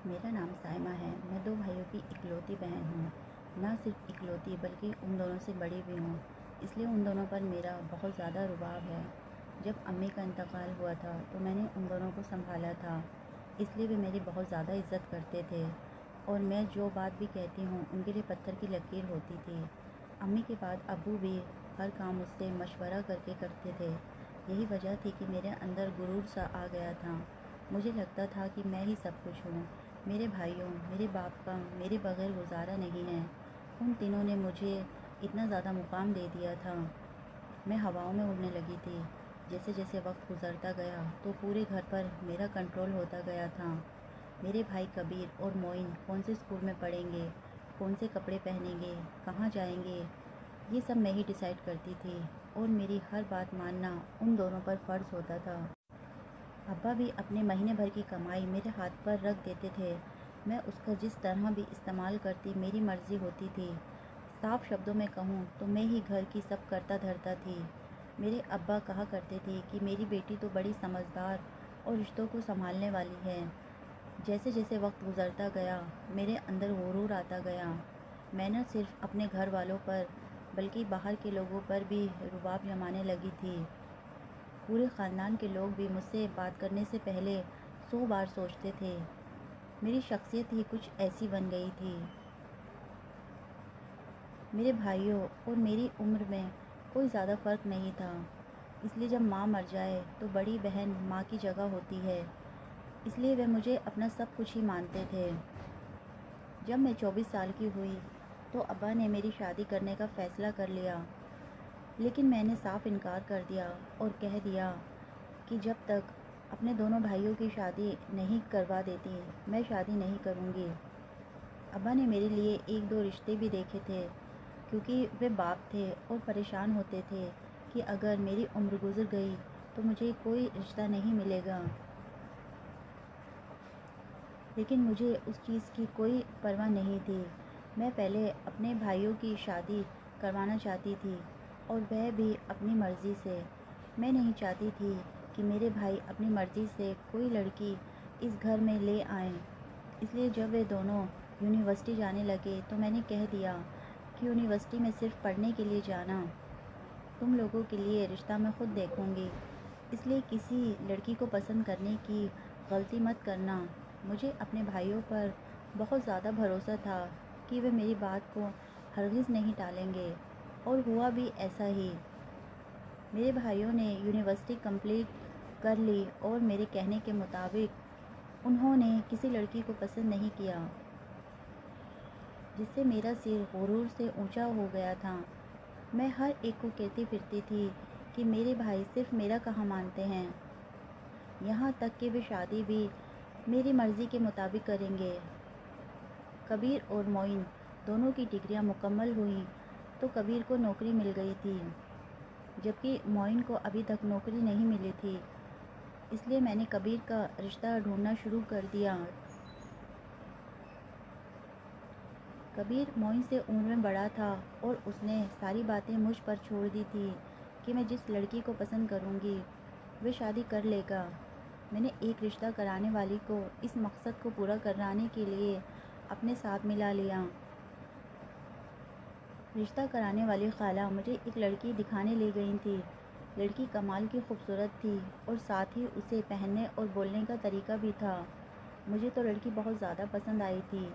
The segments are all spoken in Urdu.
میرا نام سائمہ ہے۔ میں 2 بھائیوں کی اکلوتی بہن ہوں۔ نہ صرف اکلوتی بلکہ ان دونوں سے بڑی بھی ہوں، اس لیے ان دونوں پر میرا بہت زیادہ رباب ہے۔ جب امی کا انتقال ہوا تھا تو میں نے ان دونوں کو سنبھالا تھا، اس لیے وہ میری بہت زیادہ عزت کرتے تھے اور میں جو بات بھی کہتی ہوں ان کے لیے پتھر کی لکیر ہوتی تھی۔ امی کے بعد ابو بھی ہر کام مجھ سے مشورہ کر کے کرتے تھے۔ یہی وجہ تھی کہ میرے اندر غرور سا آ گیا تھا۔ مجھے لگتا تھا کہ میں ہی سب کچھ ہوں، میرے بھائیوں، میرے باپ کا میرے بغیر گزارا نہیں ہے۔ ان تینوں نے مجھے اتنا زیادہ مقام دے دیا تھا، میں ہواؤں میں اڑنے لگی تھی۔ جیسے جیسے وقت گزرتا گیا تو پورے گھر پر میرا کنٹرول ہوتا گیا تھا۔ میرے بھائی کبیر اور معین کون سے اسکول میں پڑھیں گے، کون سے کپڑے پہنیں گے، کہاں جائیں گے، یہ سب میں ہی ڈیسائیڈ کرتی تھی اور میری ہر بات ماننا ان دونوں پر فرض ہوتا تھا۔ ابا بھی اپنے مہینے بھر کی کمائی میرے ہاتھ پر رکھ دیتے تھے، میں اس کا جس طرح بھی استعمال کرتی میری مرضی ہوتی تھی۔ صاف شبدوں میں کہوں تو میں ہی گھر کی سب کرتا دھرتا تھی۔ میرے ابا کہا کرتے تھے کہ میری بیٹی تو بڑی سمجھدار اور رشتوں کو سنبھالنے والی ہے۔ جیسے جیسے وقت گزرتا گیا میرے اندر غرور آتا گیا۔ میں نہ صرف اپنے گھر والوں پر بلکہ باہر کے لوگوں پر بھی رباب جمانے لگی تھی۔ پورے خاندان کے لوگ بھی مجھ سے بات کرنے سے پہلے 100 بار سوچتے تھے۔ میری شخصیت ہی کچھ ایسی بن گئی تھی۔ میرے بھائیوں اور میری عمر میں کوئی زیادہ فرق نہیں تھا، اس لیے جب ماں مر جائے تو بڑی بہن ماں کی جگہ ہوتی ہے، اس لیے وہ مجھے اپنا سب کچھ ہی مانتے تھے۔ جب میں 24 سال کی ہوئی تو ابا نے میری شادی کرنے کا فیصلہ کر لیا، لیکن میں نے صاف انکار کر دیا اور کہہ دیا کہ جب تک اپنے دونوں بھائیوں کی شادی نہیں کروا دیتی میں شادی نہیں کروں گی۔ ابا نے میرے لیے 1-2 رشتے بھی دیکھے تھے، کیونکہ وہ باپ تھے اور پریشان ہوتے تھے کہ اگر میری عمر گزر گئی تو مجھے کوئی رشتہ نہیں ملے گا۔ لیکن مجھے اس چیز کی کوئی پرواہ نہیں تھی۔ میں پہلے اپنے بھائیوں کی شادی کروانا چاہتی تھی اور وہ بھی اپنی مرضی سے۔ میں نہیں چاہتی تھی کہ میرے بھائی اپنی مرضی سے کوئی لڑکی اس گھر میں لے آئیں۔ اس لیے جب وہ دونوں یونیورسٹی جانے لگے تو میں نے کہہ دیا کہ یونیورسٹی میں صرف پڑھنے کے لیے جانا، تم لوگوں کے لیے رشتہ میں خود دیکھوں گی، اس لیے کسی لڑکی کو پسند کرنے کی غلطی مت کرنا۔ مجھے اپنے بھائیوں پر بہت زیادہ بھروسہ تھا کہ وہ میری بات کو ہرگز نہیں ٹالیں گے، اور ہوا بھی ایسا ہی۔ میرے بھائیوں نے یونیورسٹی کمپلیٹ کر لی اور میرے کہنے کے مطابق انہوں نے کسی لڑکی کو پسند نہیں کیا، جس سے میرا سر غرور سے اونچا ہو گیا تھا۔ میں ہر ایک کو کہتی پھرتی تھی کہ میرے بھائی صرف میرا کہا مانتے ہیں، یہاں تک کہ وہ شادی بھی میری مرضی کے مطابق کریں گے۔ کبیر اور معین دونوں کی ڈگریاں مکمل ہوئیں تو کبیر کو نوکری مل گئی تھی، جبکہ معین کو ابھی تک نوکری نہیں ملی تھی، اس لیے میں نے کبیر کا رشتہ ڈھونڈنا شروع کر دیا۔ کبیر معین سے عمر میں بڑا تھا اور اس نے ساری باتیں مجھ پر چھوڑ دی تھی کہ میں جس لڑکی کو پسند کروں گی وہ شادی کر لے گا۔ میں نے ایک رشتہ کرانے والی کو اس مقصد کو پورا کرانے کے لیے اپنے ساتھ ملا لیا۔ رشتہ کرانے والی خالہ مجھے ایک لڑکی دکھانے لے گئی تھی۔ لڑکی کمال کی خوبصورت تھی اور ساتھ ہی اسے پہننے اور بولنے کا طریقہ بھی تھا۔ مجھے تو لڑکی بہت زیادہ پسند آئی تھی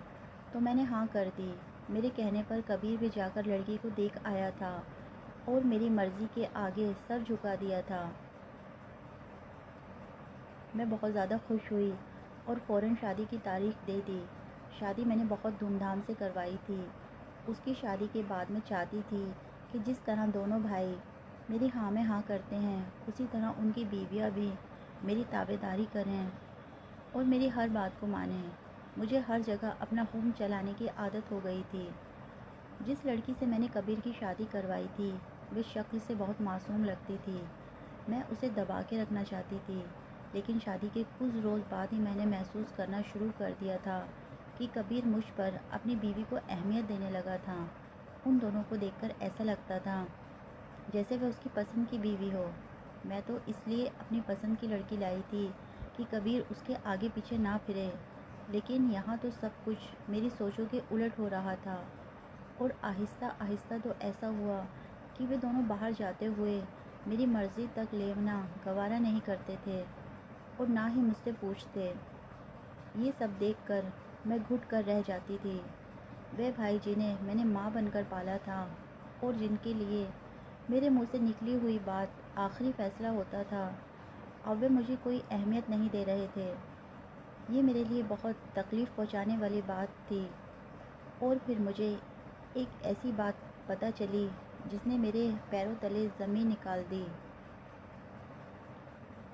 تو میں نے ہاں کر دی۔ میرے کہنے پر کبیر بھی جا کر لڑکی کو دیکھ آیا تھا اور میری مرضی کے آگے سر جھکا دیا تھا۔ میں بہت زیادہ خوش ہوئی اور فوراً شادی کی تاریخ دے دی۔ شادی میں نے بہت دھوم دھام سے کروائی تھی۔ اس کی شادی کے بعد میں چاہتی تھی کہ جس طرح دونوں بھائی میری ہاں میں ہاں کرتے ہیں اسی طرح ان کی بیویاں بھی میری تابعداری کریں اور میری ہر بات کو مانیں۔ مجھے ہر جگہ اپنا حکم چلانے کی عادت ہو گئی تھی۔ جس لڑکی سے میں نے کبیر کی شادی کروائی تھی وہ شکل سے بہت معصوم لگتی تھی۔ میں اسے دبا کے رکھنا چاہتی تھی، لیکن شادی کے کچھ روز بعد ہی میں نے محسوس کرنا شروع کر دیا تھا کہ کبیر مجھ پر اپنی بیوی کو اہمیت دینے لگا تھا۔ ان دونوں کو دیکھ کر ایسا لگتا تھا جیسے وہ اس کی پسند کی بیوی ہو۔ میں تو اس لیے اپنی پسند کی لڑکی لائی تھی کہ کبیر اس کے آگے پیچھے نہ پھرے لیکن یہاں تو سب کچھ میری سوچوں کے الٹ ہو رہا تھا، اور آہستہ آہستہ تو ایسا ہوا کہ وہ دونوں باہر جاتے ہوئے میری مرضی تک لینا گوارا نہیں کرتے تھے اور نہ ہی مجھ سے پوچھتے۔ یہ سب دیکھ کر میں گھٹ کر رہ جاتی تھی۔ وہ بھائی جنہیں میں نے ماں بن کر پالا تھا اور جن کے لیے میرے منہ سے نکلی ہوئی بات آخری فیصلہ ہوتا تھا، اب وہ مجھے کوئی اہمیت نہیں دے رہے تھے۔ یہ میرے لیے بہت تکلیف پہنچانے والی بات تھی۔ اور پھر مجھے ایک ایسی بات پتہ چلی جس نے میرے پیروں تلے زمین نکال دی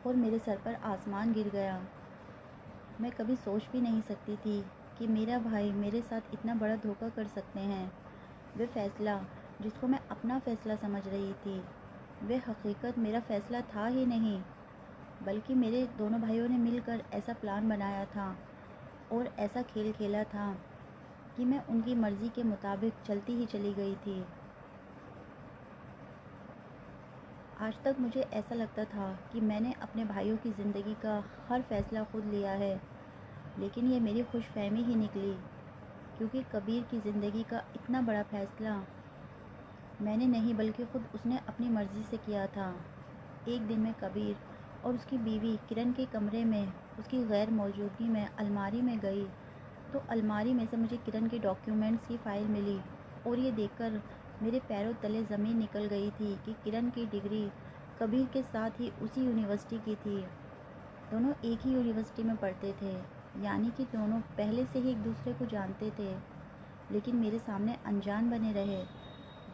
اور میرے سر پر آسمان گر گیا۔ میں کبھی سوچ بھی نہیں سکتی تھی کہ میرا بھائی میرے ساتھ اتنا بڑا دھوکہ کر سکتے ہیں۔ وہ فیصلہ جس کو میں اپنا فیصلہ سمجھ رہی تھی، وہ حقیقت میرا فیصلہ تھا ہی نہیں، بلکہ میرے دونوں بھائیوں نے مل کر ایسا پلان بنایا تھا اور ایسا کھیل کھیلا تھا کہ میں ان کی مرضی کے مطابق چلتی ہی چلی گئی تھی۔ آج تک مجھے ایسا لگتا تھا کہ میں نے اپنے بھائیوں کی زندگی کا ہر فیصلہ خود لیا ہے، لیکن یہ میری خوش فہمی ہی نکلی، کیونکہ کبیر کی زندگی کا اتنا بڑا فیصلہ میں نے نہیں بلکہ خود اس نے اپنی مرضی سے کیا تھا۔ ایک دن میں کبیر اور اس کی بیوی کرن کے کمرے میں اس کی غیر موجودگی میں الماری میں گئی تو الماری میں سے مجھے کرن کے ڈاکیومنٹس کی فائل ملی، اور یہ دیکھ کر میرے پیروں تلے زمین نکل گئی تھی کہ کرن کی ڈگری کبیر کے ساتھ ہی اسی یونیورسٹی کی تھی۔ دونوں ایک ہی یونیورسٹی میں پڑھتے تھے، یعنی کہ دونوں پہلے سے ہی ایک دوسرے کو جانتے تھے، لیکن میرے سامنے انجان بنے رہے۔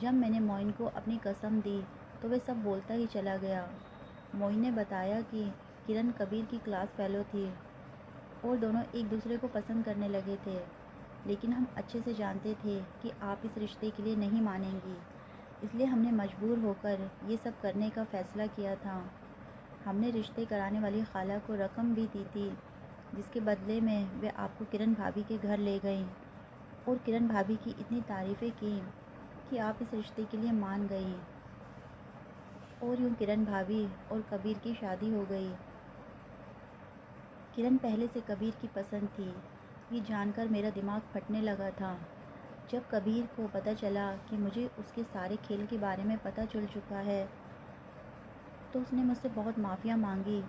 جب میں نے معین کو اپنی قسم دی تو وہ سب بولتا ہی چلا گیا۔ معین نے بتایا کہ کرن کبیر کی کلاس فیلو تھی اور دونوں ایک دوسرے کو پسند کرنے لگے تھے، لیکن ہم اچھے سے جانتے تھے کہ آپ اس رشتے کے لیے نہیں مانیں گی، اس لیے ہم نے مجبور ہو کر یہ سب کرنے کا فیصلہ کیا تھا۔ ہم نے رشتے کرانے والی خالہ کو رقم بھی دی تھی، جس کے بدلے میں وہ آپ کو کرن بھابھی کے گھر لے گئیں اور کرن بھابھی کی اتنی تعریفیں کی کہ آپ اس رشتے کے لیے مان گئی، اور یوں کرن بھابھی اور کبیر کی شادی ہو گئی۔ کرن پہلے سے کبیر کی پسند تھی، یہ جان کر میرا دماغ پھٹنے لگا تھا۔ جب کبیر کو پتہ چلا کہ مجھے اس کے سارے کھیل کے بارے میں پتہ چل چکا ہے تو اس نے مجھ سے بہت معافیاں مانگی۔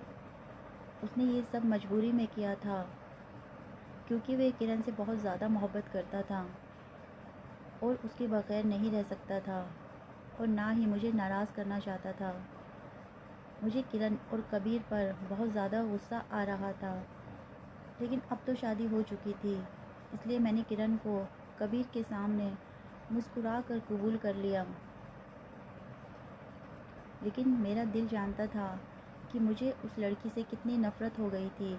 اس نے یہ سب مجبوری میں کیا تھا، کیونکہ وہ کرن سے بہت زیادہ محبت کرتا تھا اور اس کے بغیر نہیں رہ سکتا تھا، اور نہ ہی مجھے ناراض کرنا چاہتا تھا۔ مجھے کرن اور کبیر پر بہت زیادہ غصہ آ رہا تھا، لیکن اب تو شادی ہو چکی تھی، اس لیے میں نے کرن کو کبیر کے سامنے مسکرا کر قبول کر لیا۔ لیکن میرا دل جانتا تھا کہ مجھے اس لڑکی سے کتنی نفرت ہو گئی تھی،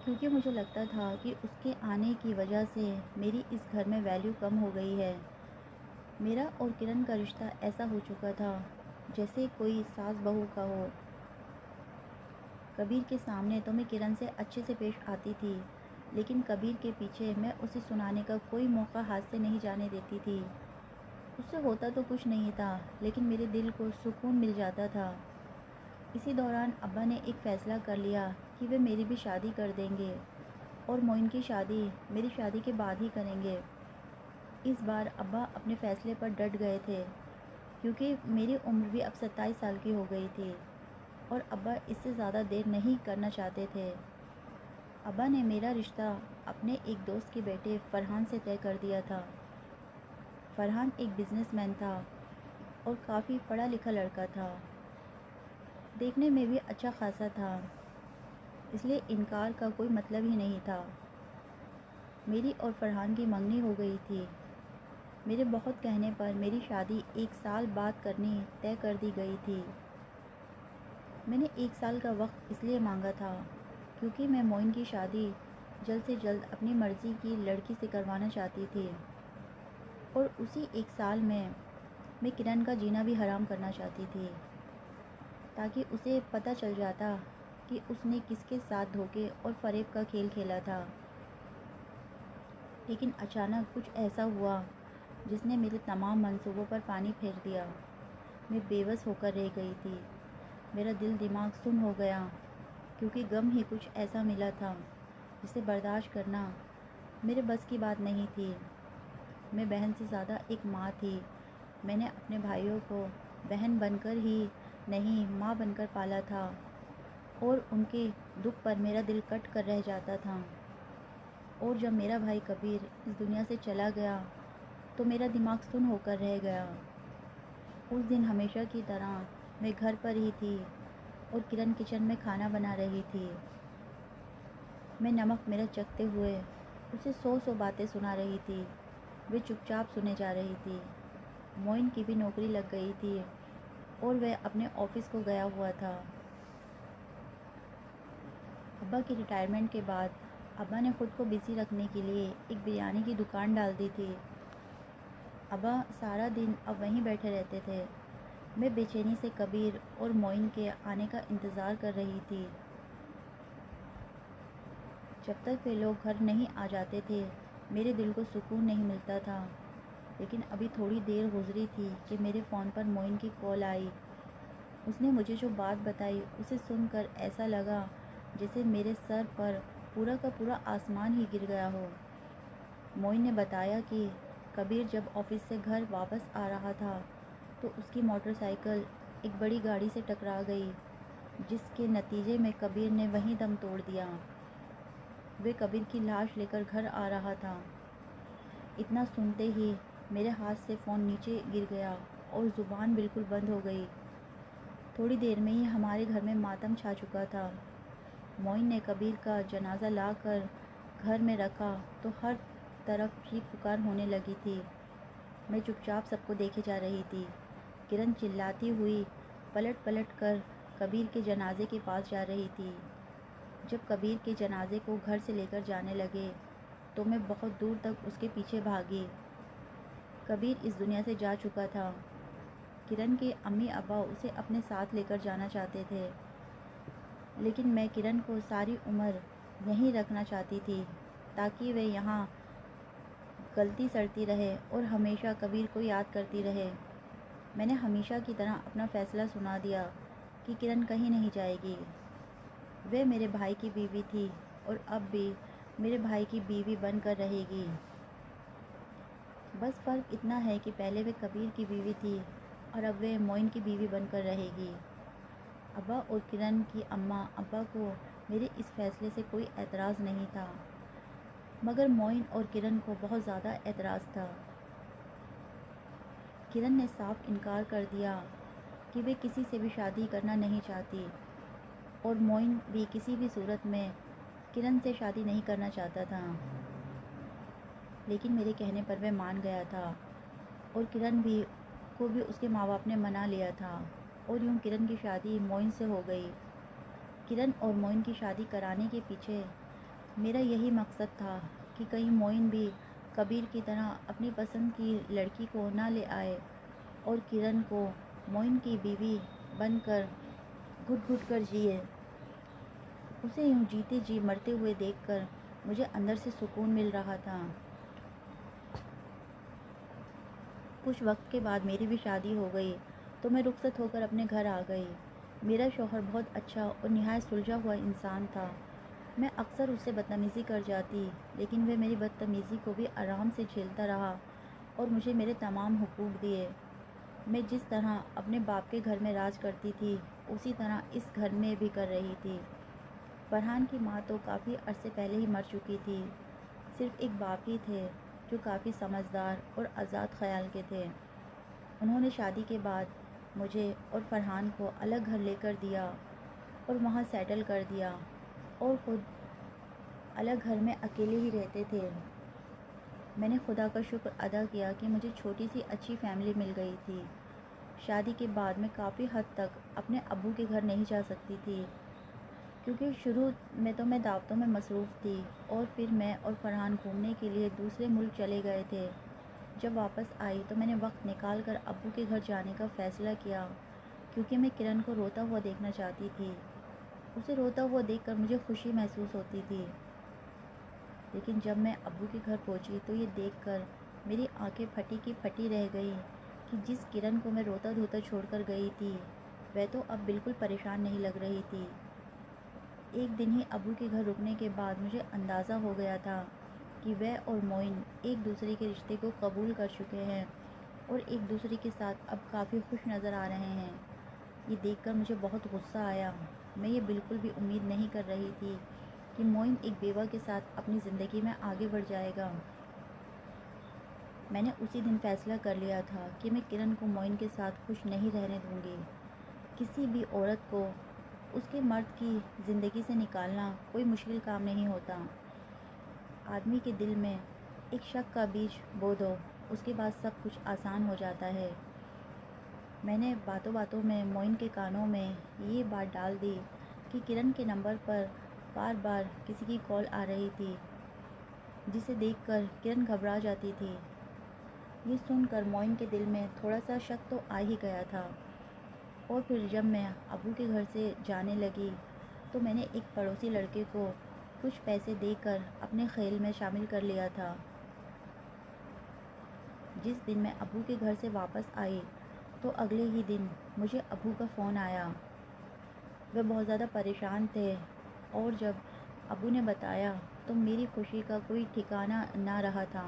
کیونکہ مجھے لگتا تھا کہ اس کے آنے کی وجہ سے میری اس گھر میں ویلیو کم ہو گئی ہے۔ میرا اور کرن کا رشتہ ایسا ہو چکا تھا جیسے کوئی ساس بہو کا ہو۔ کبیر کے سامنے تو میں کرن سے اچھے سے پیش آتی تھی، لیکن کبیر کے پیچھے میں اسے سنانے کا کوئی موقع ہاتھ سے نہیں جانے دیتی تھی۔ اس سے ہوتا تو کچھ نہیں تھا، لیکن میرے دل کو سکون مل جاتا تھا۔ اسی دوران ابا نے ایک فیصلہ کر لیا کہ وہ میری بھی شادی کر دیں گے، اور معین کی شادی میری شادی کے بعد ہی کریں گے۔ اس بار ابا اپنے فیصلے پر ڈٹ گئے تھے، کیونکہ میری عمر بھی اب 27 سال کی ہو گئی تھی، اور ابا اس سے زیادہ دیر نہیں کرنا چاہتے تھے۔ ابا نے میرا رشتہ اپنے ایک دوست کے بیٹے فرحان سے طے کر دیا تھا۔ فرحان ایک بزنس مین تھا اور کافی پڑھا لکھا لڑکا تھا، دیکھنے میں بھی اچھا خاصا تھا، اس لیے انکار کا کوئی مطلب ہی نہیں تھا۔ میری اور فرحان کی منگنی ہو گئی تھی۔ میرے بہت کہنے پر میری شادی 1 سال بعد کرنی طے کر دی گئی تھی۔ میں نے 1 سال کا وقت اس لیے مانگا تھا کیونکہ میں معین کی شادی جلد سے جلد اپنی مرضی کی لڑکی سے کروانا چاہتی تھی، اور اسی 1 سال میں کرن کا جینا بھی حرام کرنا چاہتی تھی، تاکہ اسے پتہ چل جاتا کہ اس نے کس کے ساتھ دھوکے اور فریب کا کھیل کھیلا تھا۔ لیکن اچانک کچھ ایسا ہوا جس نے میرے تمام منصوبوں پر پانی پھیر دیا۔ میں بے بس ہو کر رہ گئی تھی، میرا دل دماغ سن ہو گیا۔ کیونکہ غم ہی کچھ ایسا ملا تھا جسے برداشت کرنا میرے بس کی بات نہیں تھی۔ میں بہن سے زیادہ ایک ماں تھی۔ میں نے اپنے بھائیوں کو بہن بن کر ہی نہیں، ماں بن کر پالا تھا، اور ان کے دکھ پر میرا دل کٹ کر رہ جاتا تھا۔ اور جب میرا بھائی کبیر اس دنیا سے چلا گیا تو میرا دماغ سن ہو کر رہ گیا۔ اس دن ہمیشہ کی طرح میں گھر پر ہی تھی اور کرن کچن میں کھانا بنا رہی تھی۔ میں نمک مرچ چکھتے ہوئے اسے سو باتیں سنا رہی تھی۔ وہ چپ چاپ سنے جا رہی تھی۔ معین کی بھی نوکری لگ گئی تھی اور وہ اپنے آفس کو گیا ہوا تھا۔ ابا کی ریٹائرمنٹ کے بعد ابا نے خود کو بزی رکھنے کے لیے ایک بریانی کی دکان ڈال دی تھی۔ ابا سارا دن اب وہیں بیٹھے رہتے تھے۔ میں بے چینی سے کبیر اور معین کے آنے کا انتظار کر رہی تھی۔ جب تک وہ لوگ گھر نہیں آ جاتے تھے میرے دل کو سکون نہیں ملتا تھا۔ لیکن ابھی تھوڑی دیر گزری تھی کہ میرے فون پر معین کی کال آئی۔ اس نے مجھے جو بات بتائی اسے سن کر ایسا لگا جیسے میرے سر پر پورا کا پورا آسمان ہی گر گیا ہو۔ معین نے بتایا کہ کبیر جب آفس سے گھر واپس آ رہا تھا تو اس کی موٹر سائیکل ایک بڑی گاڑی سے ٹکرا گئی، جس کے نتیجے میں کبیر نے وہیں دم توڑ دیا۔ وہ کبیر کی لاش لے کر گھر آ رہا تھا۔ اتنا سنتے ہی میرے ہاتھ سے فون نیچے گر گیا اور زبان بالکل بند ہو گئی۔ تھوڑی دیر میں ہی ہمارے گھر میں ماتم چھا چکا تھا۔ معین نے کبیر کا جنازہ لا کر گھر میں رکھا تو ہر طرف چیخ پکار ہونے لگی تھی۔ میں چپ چاپ سب کو دیکھے جا رہی تھی۔ کرن چلاتی ہوئی پلٹ پلٹ کر کبیر کے جنازے کے پاس جا رہی تھی۔ جب کبیر کے جنازے کو گھر سے لے کر جانے لگے تو میں بہت دور تک اس کے پیچھے بھاگی۔ کبیر اس دنیا سے جا چکا تھا۔ کرن کے امی ابا اسے اپنے ساتھ لے کر جانا چاہتے تھے، لیکن میں کرن کو ساری عمر یہیں رکھنا چاہتی تھی تاکہ وہ یہاں گلتی سڑتی رہے اور ہمیشہ کبیر کو یاد کرتی رہے۔ میں نے ہمیشہ کی طرح اپنا فیصلہ سنا دیا کہ کرن کہیں نہیں جائے گی۔ وہ میرے بھائی کی بیوی تھی اور اب بھی میرے بھائی کی بیوی بن کر رہے گی۔ بس فرق اتنا ہے کہ پہلے وہ کبیر کی بیوی تھی اور اب وہ معین کی بیوی بن کر رہے گی۔ ابا اور کرن کی اماں ابا کو میرے اس فیصلے سے کوئی اعتراض نہیں تھا، مگر معین اور کرن کو بہت زیادہ اعتراض تھا۔ کرن نے صاف انکار کر دیا کہ وہ کسی سے بھی شادی کرنا نہیں چاہتی، اور معین بھی کسی بھی صورت میں کرن سے شادی نہیں کرنا چاہتا تھا۔ لیکن میرے کہنے پر وہ مان گیا تھا، اور کرن کو بھی اس کے ماں باپ نے منا لیا تھا، اور یوں کرن کی شادی معین سے ہو گئی۔ کرن اور معین کی شادی کرانے کے پیچھے میرا یہی مقصد تھا کہ کہیں معین بھی کبیر کی طرح اپنی پسند کی لڑکی کو نہ لے آئے اور کرن کو معین کی بیوی بن کر گھٹ گھٹ کر جیے۔ اسے یوں جیتے جی مرتے ہوئے دیکھ کر مجھے اندر سے سکون مل رہا تھا۔ کچھ وقت کے بعد میری بھی شادی ہو گئی تو میں رخصت ہو کر اپنے گھر آ گئی۔ میرا شوہر بہت اچھا اور نہایت سلجھا ہوا انسان تھا۔ میں اکثر اس سے بدتمیزی کر جاتی، لیکن وہ میری بدتمیزی کو بھی آرام سے جھیلتا رہا اور مجھے میرے تمام حقوق دیے۔ میں جس طرح اپنے باپ کے گھر میں راج کرتی تھی اسی طرح اس گھر میں بھی کر رہی تھی۔ فرحان کی ماں تو کافی عرصے پہلے ہی مر چکی تھی۔ صرف ایک باپ ہی تھے جو کافی سمجھدار اور آزاد خیال کے تھے۔ انہوں نے شادی کے بعد مجھے اور فرحان کو الگ گھر لے کر دیا اور وہاں سیٹل کر دیا، اور خود الگ گھر میں اکیلے ہی رہتے تھے۔ میں نے خدا کا شکر ادا کیا کہ مجھے چھوٹی سی اچھی فیملی مل گئی تھی۔ شادی کے بعد میں کافی حد تک اپنے ابو کے گھر نہیں جا سکتی تھی، کیونکہ شروع میں تو میں دعوتوں میں مصروف تھی، اور پھر میں اور فرحان گھومنے کے لیے دوسرے ملک چلے گئے تھے۔ جب واپس آئی تو میں نے وقت نکال کر ابو کے گھر جانے کا فیصلہ کیا، کیونکہ میں کرن کو روتا ہوا دیکھنا چاہتی تھی۔ اسے روتا ہوا دیکھ کر مجھے خوشی محسوس ہوتی تھی۔ لیکن جب میں ابو کے گھر پہنچی تو یہ دیکھ کر میری آنکھیں پھٹی کی پھٹی رہ گئیں کہ جس کرن کو میں روتا دھوتا چھوڑ کر گئی تھی وہ تو اب بالکل پریشان نہیں لگ رہی تھی۔ ایک دن ہی ابو کے گھر رکنے کے بعد مجھے اندازہ ہو گیا تھا کہ وہ اور معین ایک دوسرے کے رشتے کو قبول کر چکے ہیں اور ایک دوسرے کے ساتھ اب کافی خوش نظر آ رہے ہیں۔ یہ دیکھ کر مجھے بہت غصہ آیا۔ میں یہ بالکل بھی امید نہیں کر رہی تھی کہ معین ایک بیوہ کے ساتھ اپنی زندگی میں آگے بڑھ جائے گا۔ میں نے اسی دن فیصلہ کر لیا تھا کہ میں کرن کو معین کے ساتھ خوش نہیں رہنے دوں گی۔ کسی بھی عورت کو اس کے مرد کی زندگی سے نکالنا کوئی مشکل کام نہیں ہوتا۔ آدمی کے دل میں ایک شک کا بیج بو دو، اس کے بعد سب کچھ آسان ہو جاتا ہے۔ میں نے باتوں باتوں میں معین کے کانوں میں یہ بات ڈال دی کہ کرن کے نمبر پر بار بار کسی کی کال آ رہی تھی، جسے دیکھ کر کرن گھبرا جاتی تھی۔ یہ سن کر معین کے دل میں تھوڑا سا شک تو آ ہی گیا تھا، اور پھر جب میں ابو کے گھر سے جانے لگی تو میں نے ایک پڑوسی لڑکے کو کچھ پیسے دے کر اپنے خیل میں شامل کر لیا تھا۔ جس دن میں ابو کے گھر سے واپس آئی تو اگلے ہی دن مجھے ابو کا فون آیا۔ وہ بہت زیادہ پریشان تھے، اور جب ابو نے بتایا تو میری خوشی کا کوئی ٹھکانہ نہ رہا تھا۔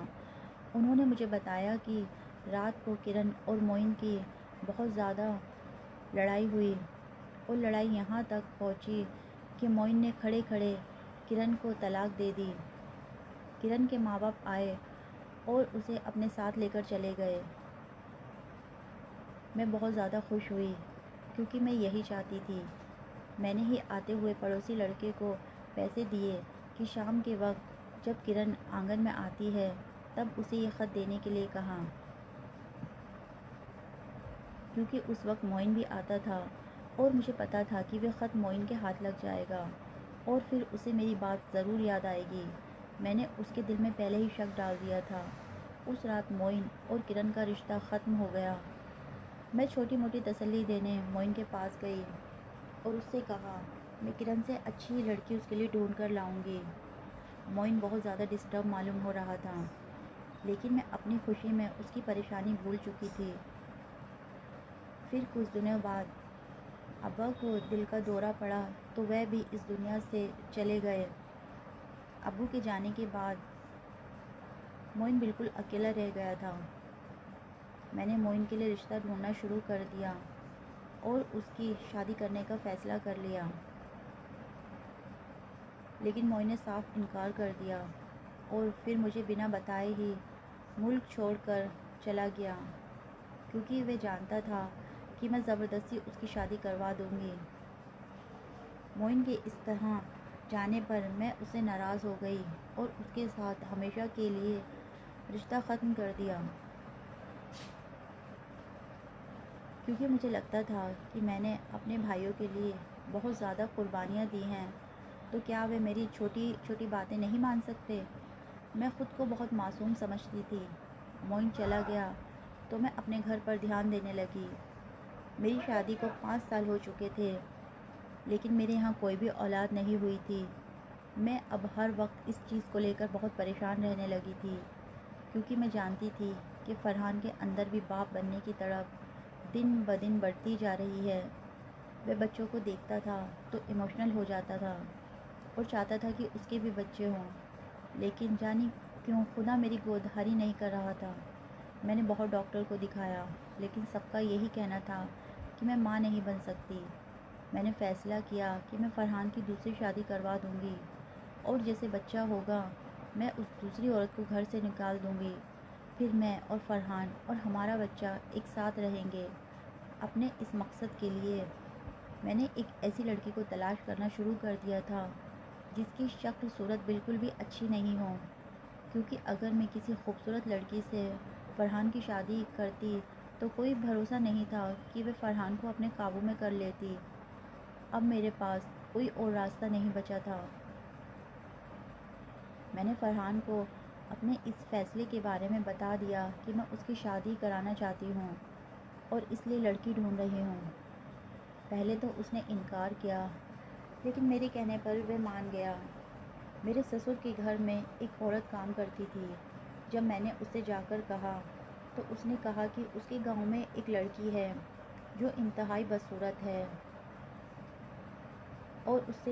انہوں نے مجھے بتایا کہ رات کو کرن اور معین کی بہت زیادہ لڑائی ہوئی، اور لڑائی یہاں تک پہنچی کہ معین نے کھڑے کھڑے کرن کو طلاق دے دی۔ کرن کے ماں باپ آئے اور اسے اپنے ساتھ لے کر چلے گئے۔ میں بہت زیادہ خوش ہوئی کیونکہ میں یہی چاہتی تھی۔ میں نے ہی آتے ہوئے پڑوسی لڑکے کو پیسے دیے کہ شام کے وقت جب کرن آنگن میں آتی ہے تب اسے یہ خط دینے کے لیے کہا، کیونکہ اس وقت معین بھی آتا تھا اور مجھے پتا تھا کہ وہ خط معین کے ہاتھ لگ جائے گا اور پھر اسے میری بات ضرور یاد آئے گی۔ میں نے اس کے دل میں پہلے ہی شک ڈال دیا تھا۔ اس رات معین اور کرن کا رشتہ ختم ہو گیا۔ میں چھوٹی موٹی تسلی دینے معین کے پاس گئی اور اس سے کہا میں کرن سے اچھی لڑکی اس کے لیے ڈھونڈ کر لاؤں گی۔ معین بہت زیادہ ڈسٹرب معلوم ہو رہا تھا، لیکن میں اپنی خوشی میں اس کی پریشانی بھول چکی تھی۔ پھر کچھ دنوں بعد ابا کو دل کا دورہ پڑا تو وہ بھی اس دنیا سے چلے گئے۔ ابو کے جانے کے بعد معین بالکل اکیلا رہ گیا تھا۔ میں نے معین کے لیے رشتہ ڈھونڈنا شروع کر دیا اور اس کی شادی کرنے کا فیصلہ کر لیا، لیکن معین نے صاف انکار کر دیا اور پھر مجھے بنا بتائے ہی ملک چھوڑ کر چلا گیا، کیونکہ وہ جانتا تھا کہ میں زبردستی اس کی شادی کروا دوں گی۔ معین کے اس طرح جانے پر میں اس سے ناراض ہو گئی اور اس کے ساتھ ہمیشہ کے لیے رشتہ ختم کر دیا، کیونکہ مجھے لگتا تھا کہ میں نے اپنے بھائیوں کے لیے بہت زیادہ قربانیاں دی ہیں، تو کیا وہ میری چھوٹی چھوٹی باتیں نہیں مان سکتے؟ میں خود کو بہت معصوم سمجھتی تھی۔ معین چلا گیا تو میں اپنے گھر پر دھیان دینے لگی۔ میری شادی کو 5 سال ہو چکے تھے، لیکن میرے یہاں کوئی بھی اولاد نہیں ہوئی تھی۔ میں اب ہر وقت اس چیز کو لے کر بہت پریشان رہنے لگی تھی، کیونکہ میں جانتی تھی کہ فرحان کے اندر بھی باپ بننے کی تڑپ دن بدن بڑھتی جا رہی ہے۔ وہ بچوں کو دیکھتا تھا تو ایموشنل ہو جاتا تھا اور چاہتا تھا کہ اس کے بھی بچے ہوں، لیکن جانی کیوں خدا میری گودہاری نہیں کر رہا تھا۔ میں نے بہت ڈاکٹر کو دکھایا، لیکن سب کا یہی کہنا تھا کہ میں ماں نہیں بن سکتی۔ میں نے فیصلہ کیا کہ میں فرحان کی دوسری شادی کروا دوں گی، اور جیسے بچہ ہوگا میں اس دوسری عورت کو گھر سے نکال دوں گی۔ پھر میں اور فرحان اور ہمارا بچہ ایک ساتھ رہیں گے۔ اپنے اس مقصد کے لیے میں نے ایک ایسی لڑکی کو تلاش کرنا شروع کر دیا تھا جس کی شکل صورت بالکل بھی اچھی نہیں ہو، کیونکہ اگر میں کسی خوبصورت لڑکی سے فرحان کی شادی کرتی تو کوئی بھروسہ نہیں تھا کہ وہ فرحان کو اپنے قابو میں کر لیتی۔ اب میرے پاس کوئی اور راستہ نہیں بچا تھا۔ میں نے فرحان کو اپنے اس فیصلے کے بارے میں بتا دیا کہ میں اس کی شادی کرانا چاہتی ہوں اور اس لیے لڑکی ڈھونڈ رہی ہوں۔ پہلے تو اس نے انکار کیا، لیکن میرے کہنے پر وہ مان گیا۔ میرے سسر کے گھر میں ایک عورت کام کرتی تھی۔ جب میں نے اس سے جا کر کہا تو اس نے کہا کہ اس کے گاؤں میں ایک لڑکی ہے جو انتہائی بدصورت ہے اور اس سے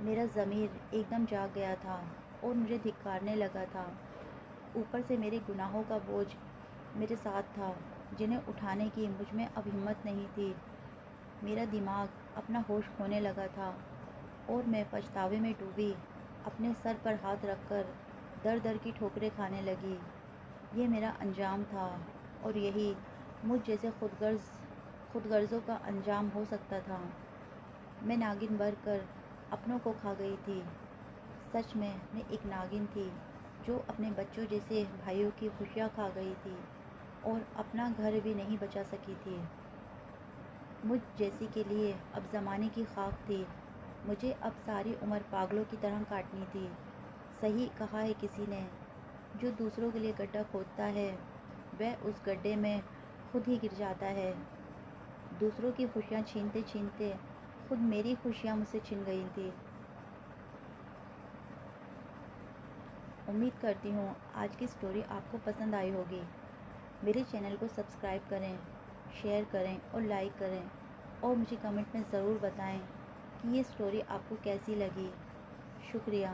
میرا ضمیر ایک دم جاگ گیا تھا اور مجھے دھکارنے لگا تھا۔ اوپر سے میرے گناہوں کا بوجھ میرے ساتھ تھا جنہیں اٹھانے کی مجھ میں اب ہمت نہیں تھی۔ میرا دماغ اپنا ہوش کھونے لگا تھا اور میں پچھتاوے میں ڈوبی اپنے سر پر ہاتھ رکھ کر در در کی ٹھوکریں کھانے لگی۔ یہ میرا انجام تھا اور یہی مجھ جیسے خود غرضوں کا انجام ہو سکتا تھا۔ میں ناگن بن کر اپنوں کو کھا گئی تھی۔ سچ میں ایک ناگن تھی جو اپنے بچوں جیسے بھائیوں کی خوشیاں کھا گئی تھی اور اپنا گھر بھی نہیں بچا سکی تھی۔ مجھ جیسی کے لیے اب زمانے کی خاک تھی۔ مجھے اب ساری عمر پاگلوں کی طرح کاٹنی تھی۔ صحیح کہا ہے کسی نے، جو دوسروں کے لیے گڈھا کھودتا ہے وہ اس گڈھے میں خود ہی گر جاتا ہے۔ دوسروں کی خوشیاں چھینتے چھینتے خود میری خوشیاں مجھ سے چھن گئی تھیں۔ امید کرتی ہوں آج کی سٹوری آپ کو پسند آئی ہوگی۔ میرے چینل کو سبسکرائب کریں، شیئر کریں اور لائک کریں، اور مجھے کمنٹ میں ضرور بتائیں کہ یہ سٹوری آپ کو کیسی لگی۔ شکریہ۔